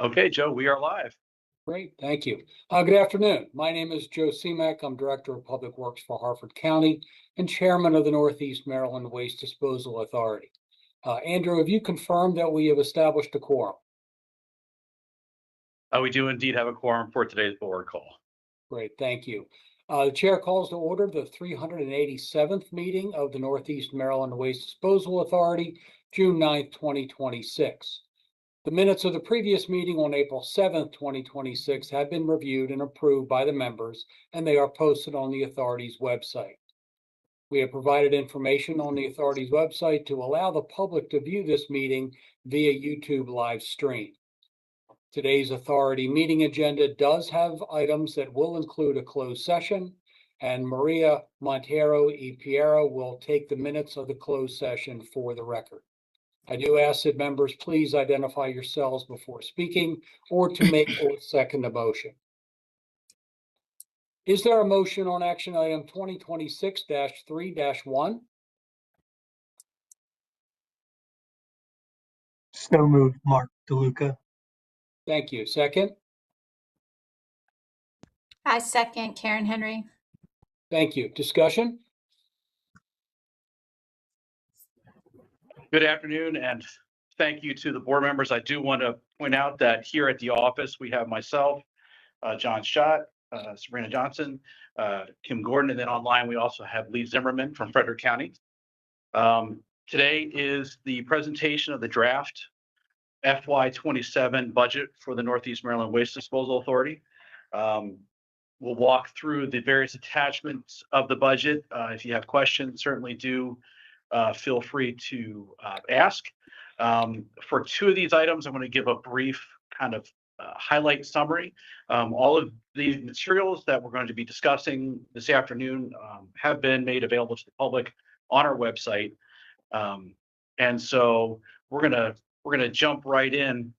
Okay, Joe, we are live. Great, thank you. Good afternoon. My name is Joe Seemack. I'm Director of Public Works for Harford County and Chairman of the Northeast Maryland Waste Disposal Authority. Andrew, have you confirmed that we have established a quorum? We do indeed have a quorum for today's board call. Great, thank you. The chair calls to order the 387th meeting of the Northeast Maryland Waste Disposal Authority, June 9th, 2026. The minutes of the previous meeting on April 7th, 2026 have been reviewed and approved by the members, and they are posted on the authority's website. We have provided information on the authority's website to allow the public to view this meeting via YouTube live stream. Today's authority meeting agenda does have items that will include a closed session, and Maria Montero y Piero will take the minutes of the closed session for the record. I do ask that members please identify yourselves before speaking or to make or second a motion. Is there a motion on action item 2026-3-1? So moved, Mark DeLuca. Thank you. Second? I second Karen Henry. Thank you. Discussion? Good afternoon, and thank you to the board members. I do want to point out that here at the office, we have myself, John Schott, Sabrina Johnson, Kim Gordon, and then online, we also have Lee Zimmerman from Frederick County. Today is the presentation of the draft FY27 budget for the Northeast Maryland Waste Disposal Authority. We'll walk through the various attachments of the budget. If you have questions, certainly do feel free to ask. For two of these items, I'm going to give a brief kind of highlight summary. All of the materials that we're going to be discussing this afternoon have been made available to the public on our website. And so we're gonna jump right in.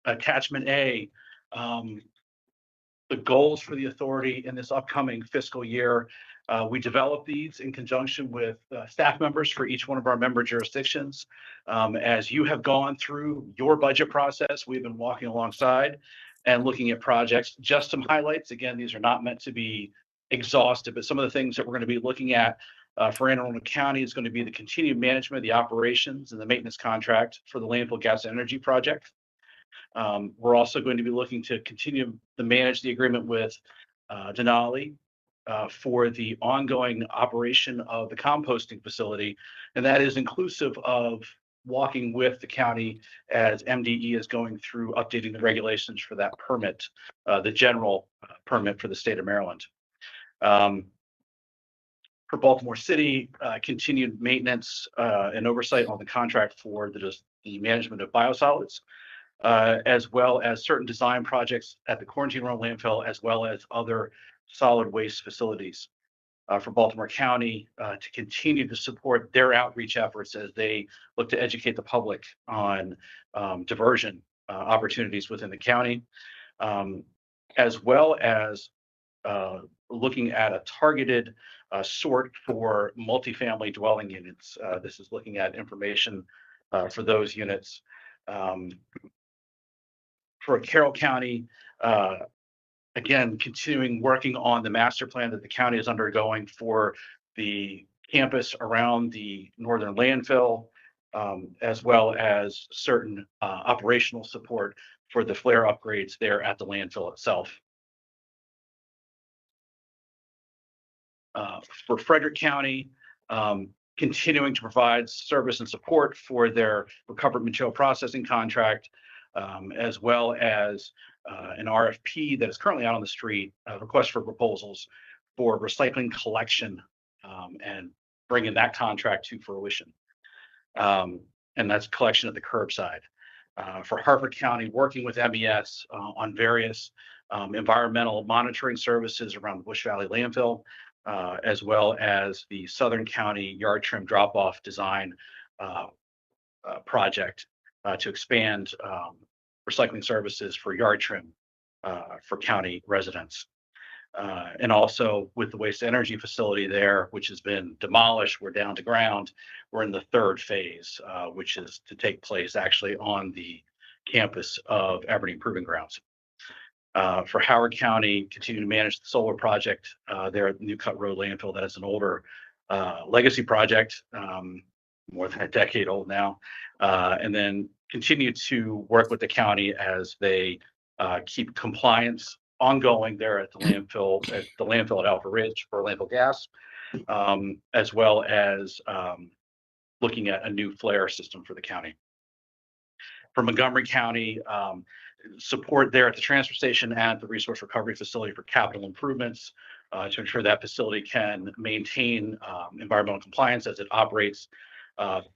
Attachment A, the goals for the authority in this upcoming fiscal year. We develop these in conjunction with staff members for each one of our member jurisdictions. As you have gone through your budget process, we've been walking alongside and looking at projects. Just some highlights. Again, these are not meant to be exhaustive, but some of the things that we're going to be looking at for Anne Arundel County is going to be the continued management of the operations and the maintenance contract for the landfill gas energy project. We're also going to be looking to continue to manage the agreement with Denali for the ongoing operation of the composting facility. And that is inclusive of walking with the county as MDE is going through updating the regulations for that permit, the general permit for the state of Maryland. For Baltimore City, continued maintenance and oversight on the contract for the management of biosolids, as well as certain design projects at the Quarantine Row landfill, as well as other solid waste facilities. For Baltimore County, to continue to support their outreach efforts as they look to educate the public on diversion opportunities within the county, as well as looking at a targeted sort for multifamily dwelling units. This is looking at information for those units. For Carroll County, again, continuing working on the master plan that the county is undergoing for the campus around the northern landfill, as well as certain operational support for the flare upgrades there at the landfill itself. For Frederick County, continuing to provide service and support for their recovered material processing contract, as well as an RFP that is currently out on the street, request for proposals for recycling collection and bringing that contract to fruition. And that's collection at the curbside. For Harford County, working with MES on various environmental monitoring services around the Bush Valley landfill, as well as the Southern County yard trim drop-off design project to expand recycling services for yard trim for county residents. And also with the waste energy facility there, which has been demolished, we're down to ground. We're in the third phase, which is to take place actually on the campus of Aberdeen Proving Grounds. For Howard County, continue to manage the solar project there at New Cut Road landfill. That is an older legacy project, more than a decade old now. And then continue to work with the county as they keep compliance ongoing there at the landfill at Alpha Ridge for landfill gas, as well as looking at a new flare system for the county. For Montgomery County, support there at the transfer station and the resource recovery facility for capital improvements to ensure that facility can maintain environmental compliance as it operates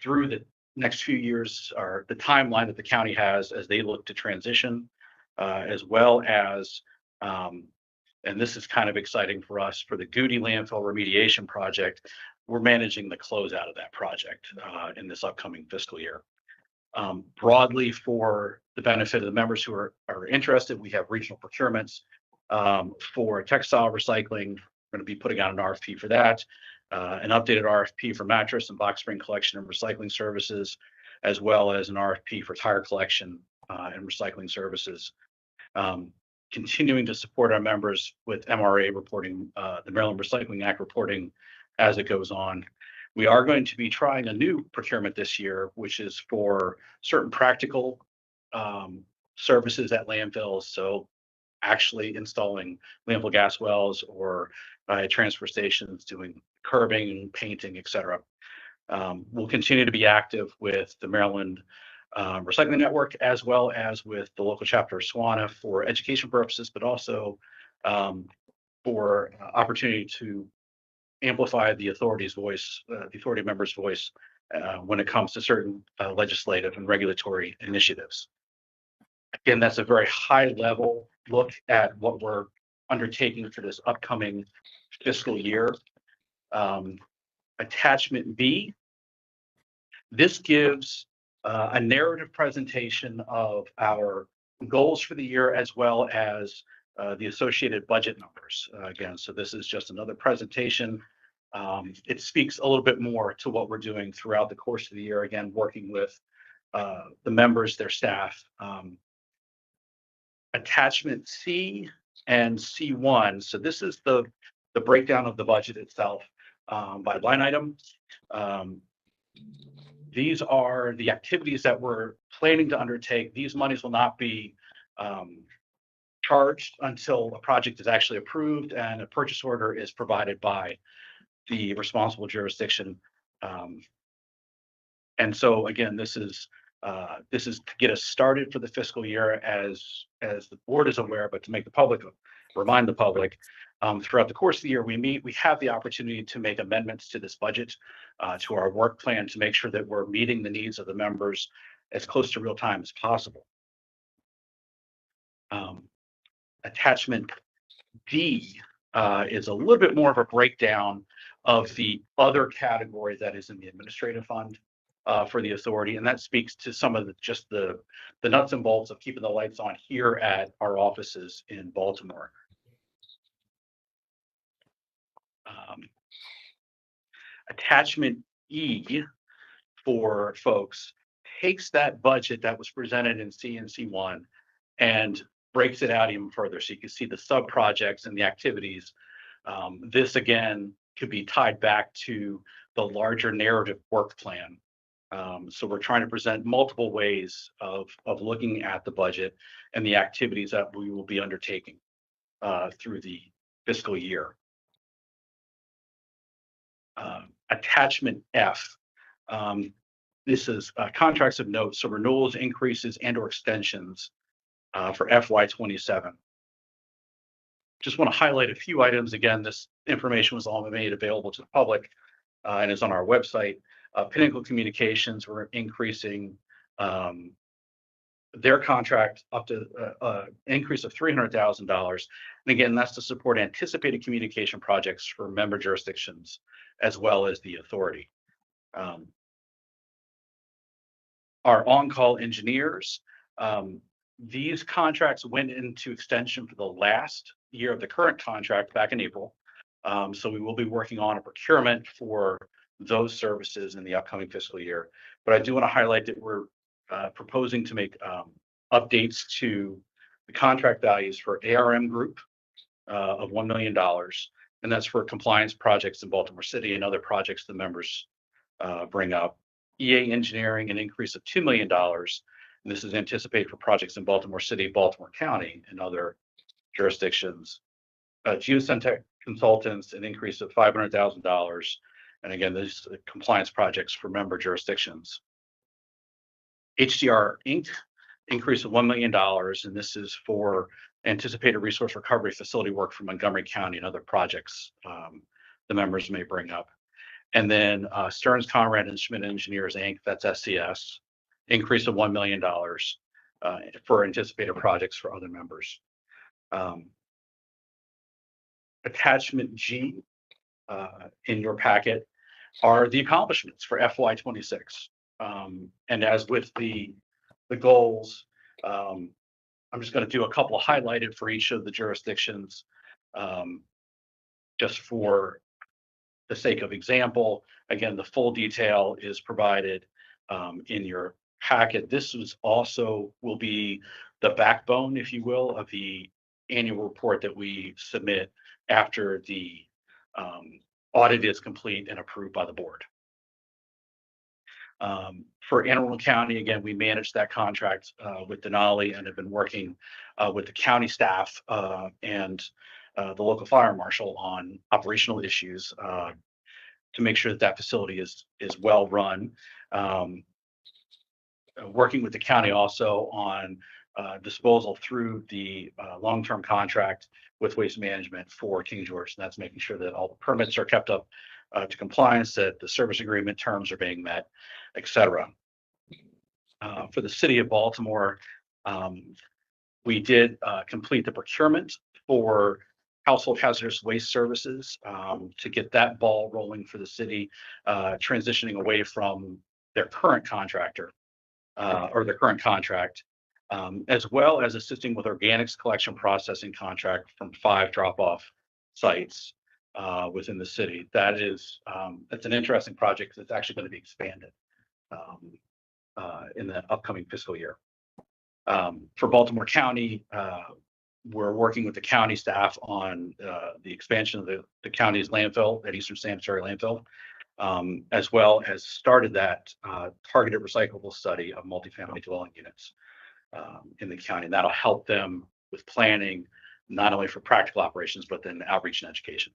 through the next few years, or the timeline that the county has as they look to transition, as well as, and this is kind of exciting for us, for the Goody landfill remediation project, we're managing the closeout of that project in this upcoming fiscal year. Broadly, for the benefit of the members who are interested, we have regional procurements for textile recycling. We're going to be putting out an RFP for that, an updated RFP for mattress and box spring collection and recycling services, as well as an RFP for tire collection and recycling services. Continuing to support our members with MRA reporting, the Maryland Recycling Act reporting as it goes on. We are going to be trying a new procurement this year, which is for certain practical services at landfills. So actually installing landfill gas wells or transfer stations, doing curbing, painting, etc. We'll continue to be active with the Maryland Recycling Network, as well as with the local chapter of SWANA for education purposes, but also for opportunity to amplify the authority's voice, the authority member's voice when it comes to certain legislative and regulatory initiatives. Again, that's a very high level look at what we're undertaking for this upcoming fiscal year. Attachment B, this gives a narrative presentation of our goals for the year, as well as the associated budget numbers. Again, so this is just another presentation. It speaks a little bit more to what we're doing throughout the course of the year, again, working with the members, their staff. Attachment C and C1. So this is the breakdown of the budget itself by line item. These are the activities that we're planning to undertake. These monies will not be charged until a project is actually approved and a purchase order is provided by the responsible jurisdiction. And so again, this is to get us started for the fiscal year, as the board is aware, but to make the public, remind the public, throughout the course of the year, we have the opportunity to make amendments to this budget, to our work plan, to make sure that we're meeting the needs of the members as close to real time as possible. Attachment D is a little bit more of a breakdown of the other category that is in the administrative fund for the authority, and that speaks to some of the nuts and bolts of keeping the lights on here at our offices in Baltimore. Attachment E for folks takes that budget that was presented in C and C1 and breaks it out even further. So you can see the sub projects and the activities. This again could be tied back to the larger narrative work plan. So we're trying to present multiple ways of looking at the budget and the activities that we will be undertaking through the fiscal year. Attachment F. This is contracts of note, so renewals, increases, and or extensions for FY27. Just want to highlight a few items. Again, this information was all made available to the public and is on our website. Pinnacle Communications, we're increasing their contract up to an increase of $300,000. And again, that's to support anticipated communication projects for member jurisdictions as well as the authority. Our on-call engineers, these contracts went into extension for the last year of the current contract back in April. So we will be working on a procurement for those services in the upcoming fiscal year. But I do want to highlight that we're proposing to make updates to the contract values for ARM Group of $1 million. And that's for compliance projects in Baltimore City and other projects the members bring up. EA Engineering, an increase of $2 million. And this is anticipated for projects in Baltimore City, Baltimore County, and other jurisdictions. Geosyntec Consultants, an increase of $500,000. And again, these are compliance projects for member jurisdictions. HDR Inc., increase of $1 million. And this is for anticipated resource recovery facility work for Montgomery County and other projects the members may bring up. And then Stearns, Conrad, and Schmidt Engineers, Inc., that's SCS, increase of $1 million for anticipated projects for other members. Attachment G in your packet are the accomplishments for FY26. And as with the goals, I'm just going to do a couple highlighted for each of the jurisdictions, just for the sake of example. Again, the full detail is provided in your packet. This was also will be the backbone, if you will, of the annual report that we submit after the audit is complete and approved by the board. For Anne Arundel County, again, we managed that contract with Denali and have been working with the county staff and the local fire marshal on operational issues to make sure that that facility is well run. Working with the county also on disposal through the long-term contract with Waste Management for King George. And that's making sure that all the permits are kept up to compliance, that the service agreement terms are being met, et cetera. For the city of Baltimore, we did complete the procurement for household hazardous waste services to get that ball rolling for the city, transitioning away from their current contractor or their current contract, as well as assisting with organics collection processing contract from 5 drop-off sites within the city. That is, that's an interesting project because it's actually going to be expanded in the upcoming fiscal year. For Baltimore County, we're working with the county staff on the expansion of the county's landfill at Eastern Sanitary Landfill, as well as started that targeted recyclable study of multifamily dwelling units in the county. And that'll help them with planning, not only for practical operations, but then outreach and education.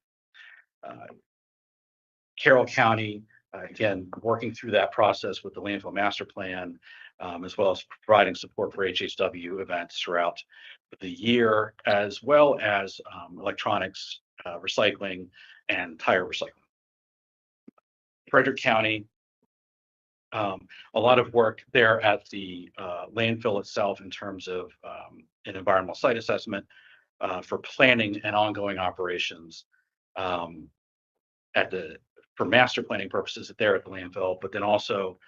Carroll County, again, working through that process with the landfill master plan, as well as providing support for HHW events throughout the year, as well as electronics, recycling, and tire recycling. Frederick County, a lot of work there at the landfill itself in terms of an environmental site assessment for planning and ongoing operations for master planning purposes there at the landfill, but then also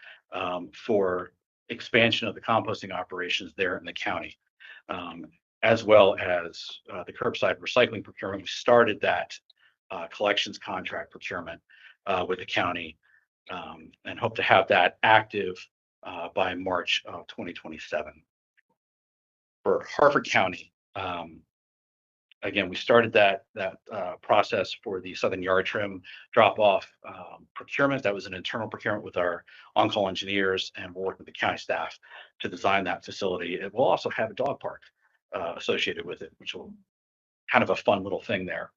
for expansion of the composting operations there in the county, as well as the curbside recycling procurement. We started that collections contract procurement with the county and hope to have that active by March of 2027. For Harford County, again, we started that process for the Southern Yard Trim drop-off procurement. That was an internal procurement with our on-call engineers, and we're working with the county staff to design that facility. It will also have a dog park associated with it, which will kind of a fun little thing there,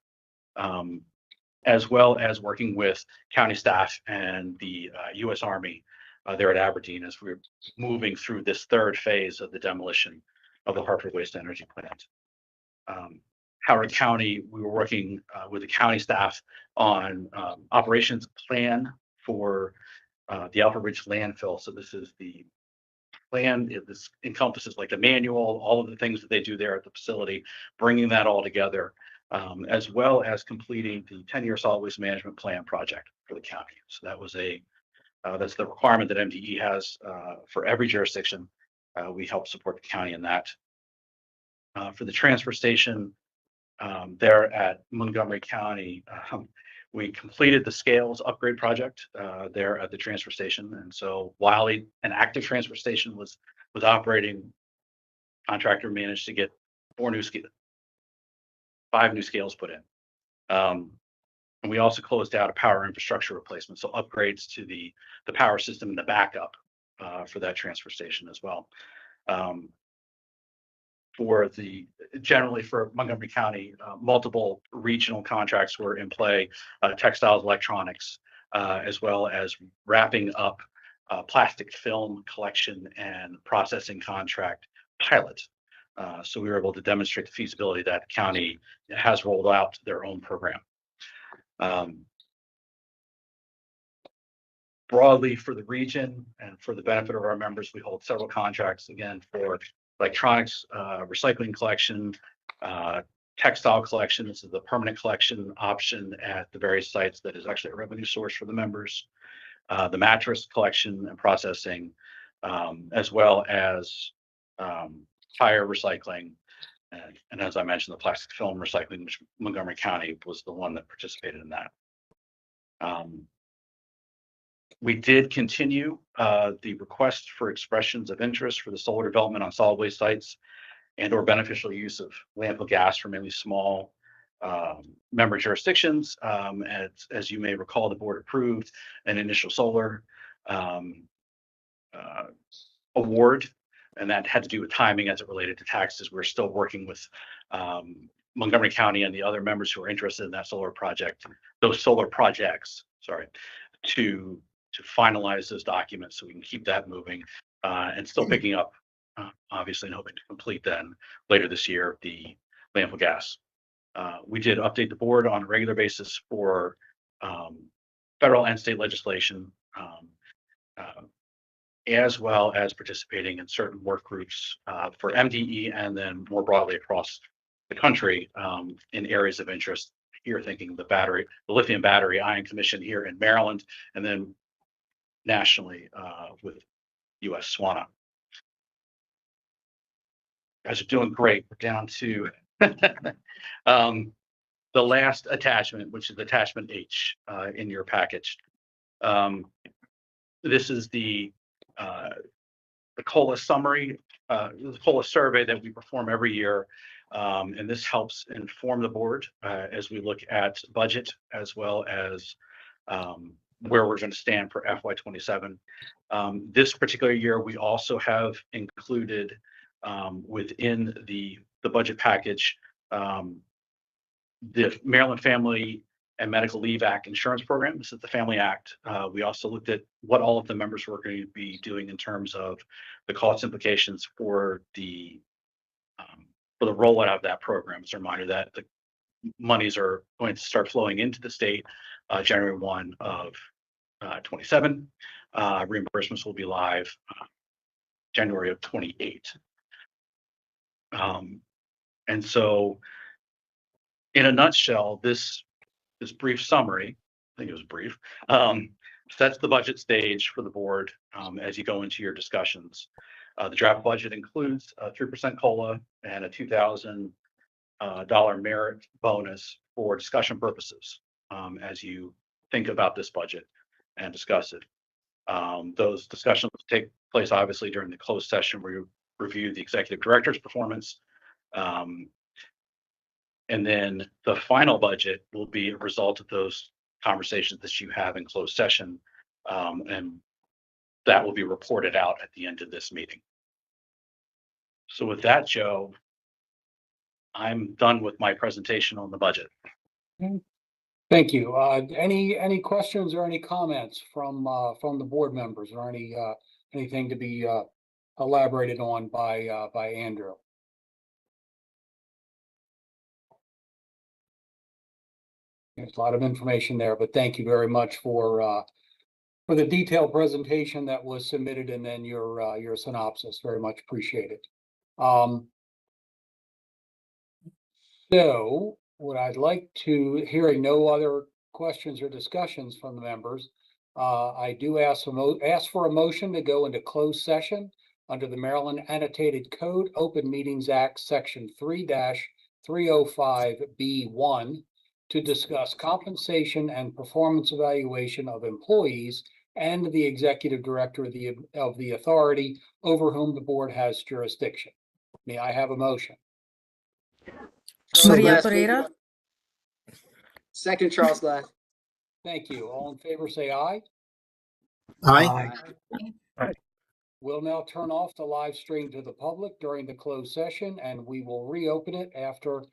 as well as working with county staff and the U.S. Army there at Aberdeen as we're moving through this third phase of the demolition of the Hartford Waste Energy Plant. Howard County, we were working with the county staff on operations plan for the Alpha Ridge landfill. So this is the plan. This encompasses like the manual, all of the things that they do there at the facility, bringing that all together, as well as completing the 10-year solid waste management plan project for the county. So that was that's the requirement that MDE has for every jurisdiction. We help support the county in that. For the transfer station, there at Montgomery County, we completed the scales upgrade project there at the transfer station. And so while an active transfer station was operating, contractor managed to get 5 new scales put in. And we also closed out a power infrastructure replacement, so upgrades to the power system and the backup for that transfer station as well. Generally for Montgomery County, multiple regional contracts were in play, textiles, electronics, as well as wrapping up plastic film collection and processing contract pilot. So we were able to demonstrate the feasibility that the county has rolled out their own program. Broadly for the region and for the benefit of our members, we hold several contracts again for electronics, recycling collection, textile collection. This is the permanent collection option at the various sites that is actually a revenue source for the members. The mattress collection and processing, as well as tire recycling. And as I mentioned, the plastic film recycling, which Montgomery County was the one that participated in that. We did continue the request for expressions of interest for the solar development on solid waste sites and or beneficial use of landfill gas for mainly small member jurisdictions. As you may recall, the board approved an initial solar award, and that had to do with timing as it related to taxes. We're still working with Montgomery County and the other members who are interested in that solar project, those solar projects, sorry, to finalize those documents so we can keep that moving and still picking up, obviously, and hoping to complete then later this year, the landfill gas. We did update the board on a regular basis for federal and state legislation, as well as participating in certain work groups for MDE and then more broadly across the country in areas of interest. Here, thinking the lithium battery ion commission here in Maryland, and then nationally with US SWANA. Guys are doing great. We're down to the last attachment, which is attachment H in your package. This is the COLA summary, the COLA survey that we perform every year. And this helps inform the board as we look at budget as well as where we're going to stand for FY27. This particular year, we also have included within the budget package the Maryland Family and Medical Leave Act insurance program. This is the Family Act. We also looked at what all of the members were going to be doing in terms of the cost implications for the rollout of that program. As a reminder that the monies are going to start flowing into the state January 1 of 27. Reimbursements will be live January of 28. And so in a nutshell, this brief summary, I think it was brief, sets the budget stage for the board as you go into your discussions. The draft budget includes a 3% COLA and a $2,000 merit bonus for discussion purposes as you think about this budget and discuss it. Those discussions take place obviously during the closed session where you review the executive director's performance. And then the final budget will be a result of those conversations that you have in closed session. And that will be reported out at the end of this meeting. So with that, Joe, I'm done with my presentation on the budget. Thank you. Any questions or any comments from the board members, or anything to be elaborated on by Andrew? There's a lot of information there, but thank you very much for the detailed presentation that was submitted, and then your synopsis. Very much appreciated. So what I'd like to, hearing no other questions or discussions from the members, I do ask for a motion to go into closed session under the Maryland Annotated Code, Open Meetings Act, Section 3-305B1, to discuss compensation and performance evaluation of employees and the executive director of the authority over whom the board has jurisdiction. May I have a motion? So Maria moved. Pereira. Second, Charles Glass. Thank you. All in favor, say aye. Aye. We'll now turn off the live stream to the public during the closed session, and we will reopen it after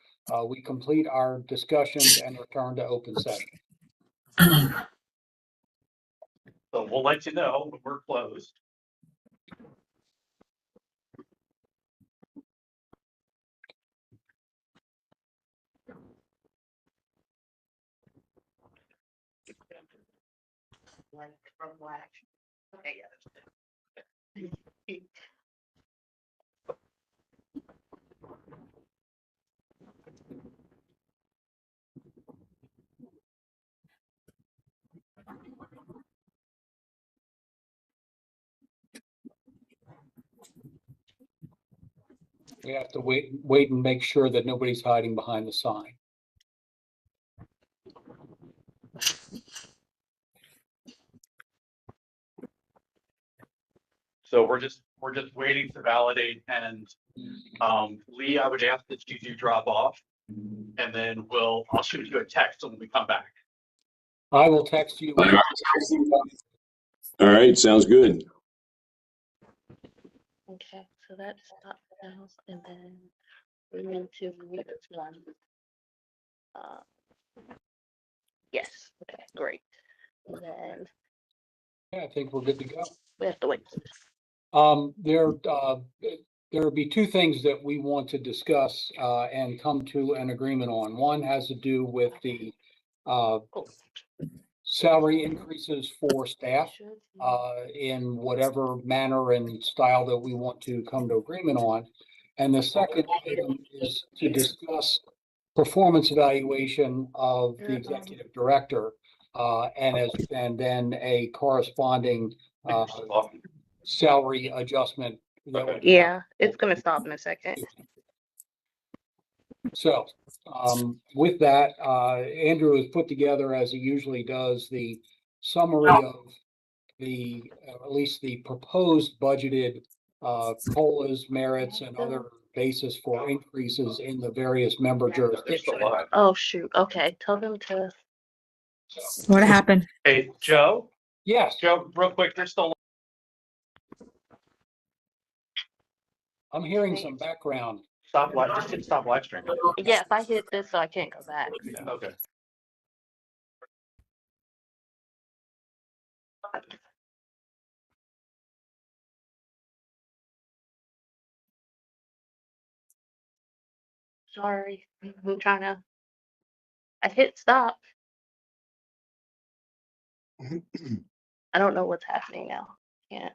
we complete our discussions and return to open session. So we'll let you know when we're closed. We have to wait and make sure that nobody's hiding behind the sign. So we're just waiting to validate, and Lee, I would ask that you do drop off, and then I'll shoot you a text when we come back. I will text you. All right, sounds good. Okay, so that's not else, and then we're into this one. Yes, okay, great. And then Yeah, I think we're good to go. we have to wait. There will be two things that we want to discuss and come to an agreement on. One has to do with the salary increases for staff in whatever manner and style that we want to come to agreement on. And the second item is to discuss performance evaluation of the executive director and then a corresponding salary adjustment. Yeah, it's gonna stop in a second. So, with that, Andrew has put together, as he usually does, the summary of at least the proposed budgeted COLAs, merits, and other basis for increases in the various member jurisdictions. Oh, shoot, okay, tell them to, What happened? Hey, Joe, Yes, real quick, there's still. I'm hearing some background. Just hit stop live stream. yeah, if I hit this, so I can't go back. Yeah, okay. Sorry, I'm trying to, I hit stop. I don't know what's happening now. Can't.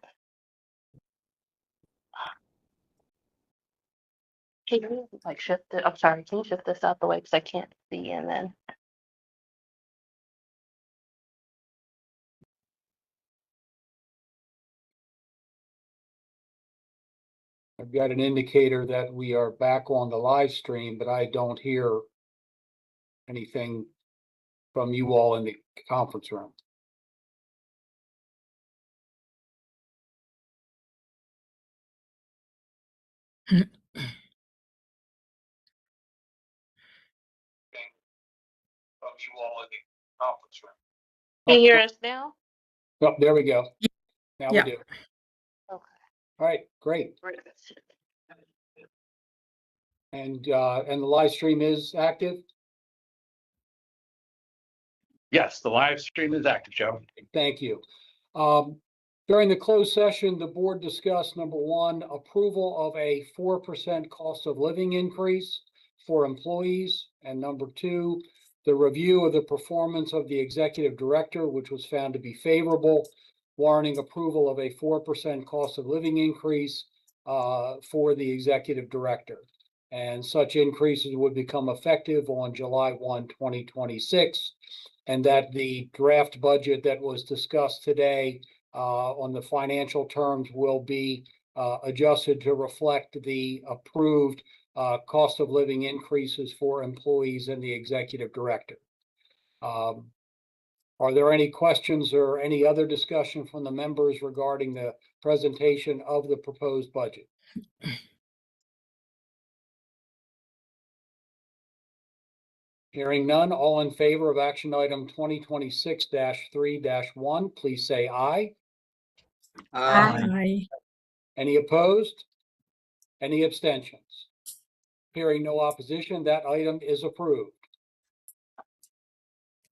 Can you like shift it? I'm sorry, can you shift this out the way because I can't see and then. I've got an indicator that we are back on the live stream, but I don't hear anything from you all in the conference room. From you all in the conference room. Can you hear us now? Oh, there we go. Now we Yeah. do. Okay. All right, great. Great. And the live stream is active? Yes, the live stream is active, Joe. Thank you. During the closed session, the board discussed, number one, approval of a 4% cost of living increase for employees. And number two, the review of the performance of the executive director, which was found to be favorable, warranting approval of a 4% cost of living increase for the executive director. And such increases would become effective on July 1, 2026. And that the draft budget that was discussed today on the financial terms will be adjusted to reflect the approved cost of living increases for employees and the executive director. Are there any questions or any other discussion from the members regarding the presentation of the proposed budget? Hearing none, all in favor of action item 2026-3-1, please say aye. Aye. Any opposed? Any abstentions? Hearing no opposition, that item is approved.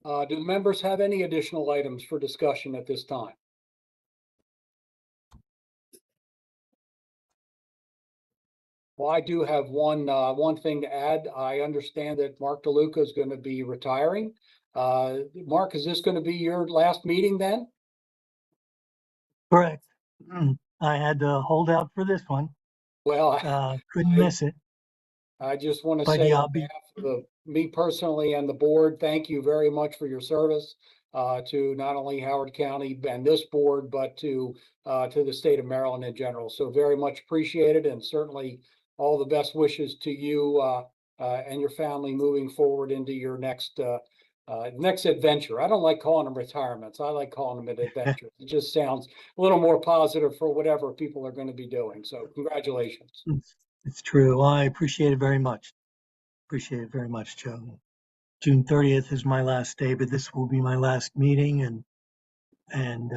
Do the members have any additional items for discussion at this time? Well, I do have one thing to add. I understand that Mark DeLuca is going to be retiring. Mark, is this going to be your last meeting then? Correct. I had to hold out for this one. Well, Couldn't miss it. I just want to But say yeah, on I'll be- behalf of me personally and the board, thank you very much for your service to not only Howard County and this board, but to the state of Maryland in general. So very much appreciated, and certainly all the best wishes to you and your family moving forward into your next adventure. I don't like calling them retirements. I like calling them an adventure. It just sounds a little more positive for whatever people are going to be doing. So congratulations. It's true. I appreciate it very much. Appreciate it very much, Joe. June 30th is my last day, but this will be my last meeting, and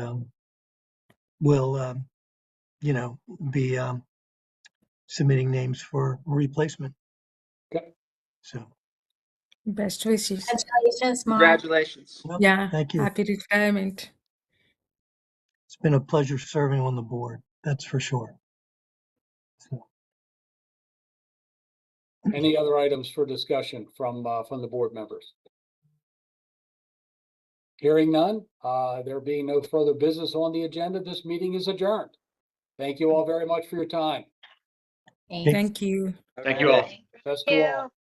we'll be submitting names for replacement. Okay. So Best wishes. Congratulations, Mark. Congratulations. well, Yeah. thank you. Happy retirement. It's been a pleasure serving on the board. That's for sure. So, Any other items for discussion from the board members? Hearing none, there being no further business on the agenda, this meeting is adjourned. Thank you all very much for your time. Thanks. Thank you. Thank you all. Best to all.